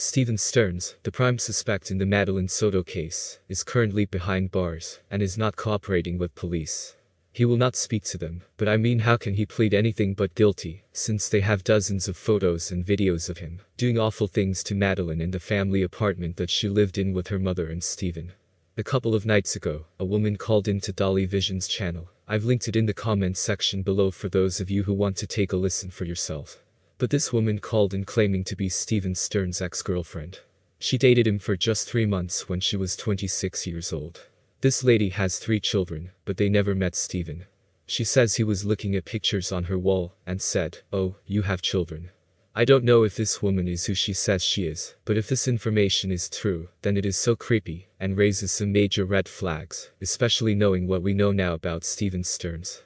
Stephen Stearns, the prime suspect in the Madeline Soto case, is currently behind bars and is not cooperating with police. He will not speak to them, but I mean, how can he plead anything but guilty, since they have dozens of photos and videos of him doing awful things to Madeline in the family apartment that she lived in with her mother and Stephen. A couple of nights ago, a woman called into Dolly Vision's channel. I've linked it in the comments section below for those of you who want to take a listen for yourself. But this woman called in claiming to be Stephen Stearns' ex-girlfriend. She dated him for just 3 months when she was 26 years old. This lady has 3 children, but they never met Stephen. She says he was looking at pictures on her wall and said, "Oh, you have children." I don't know if this woman is who she says she is, but if this information is true, then it is so creepy and raises some major red flags, especially knowing what we know now about Stephen Stearns.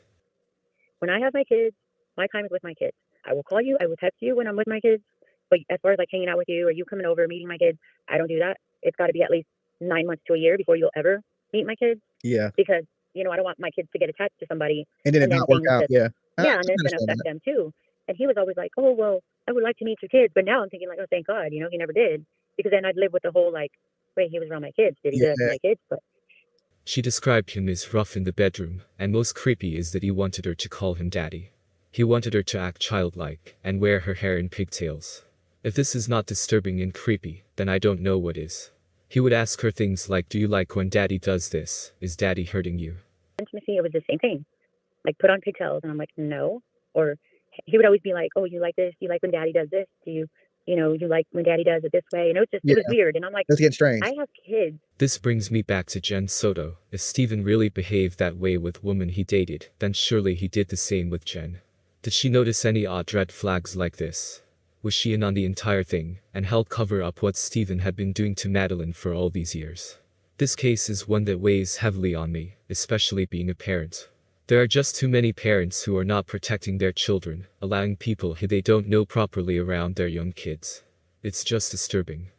When I have my kids, my time is with my kids. I will call you, I will text you when I'm with my kids, but as far as like hanging out with you or you coming over, meeting my kids, I don't do that. It's got to be at least 9 months to a year before you'll ever meet my kids. Yeah. Because, I don't want my kids to get attached to somebody. And then it not work out, yeah. Yeah, and it's going to affect them too. And he was always like, "Oh, well, I would like to meet your kids." But now I'm thinking like, oh, thank God, he never did. Because then I'd live with the whole like, wait, he was around my kids. Did he do that to my kids? But she described him as rough in the bedroom, and most creepy is that he wanted her to call him daddy. He wanted her to act childlike and wear her hair in pigtails. If this is not disturbing and creepy, then I don't know what is. He would ask her things like, "Do you like when daddy does this? Is daddy hurting you?" Intimacy, it was the same thing. Like, put on pigtails, and I'm like, no. Or he would always be like, "Oh, you like this? Do you like when daddy does this? Do you like when daddy does it this way?" It was weird. And I'm like, let's get strange. I have kids. This brings me back to Jen Soto. If Stephen really behaved that way with women he dated, then surely he did the same with Jen. Did she notice any odd red flags like this? Was she in on the entire thing and helped cover up what Stephen had been doing to Madeline for all these years? This case is one that weighs heavily on me, especially being a parent. There are just too many parents who are not protecting their children, allowing people who they don't know properly around their young kids. It's just disturbing.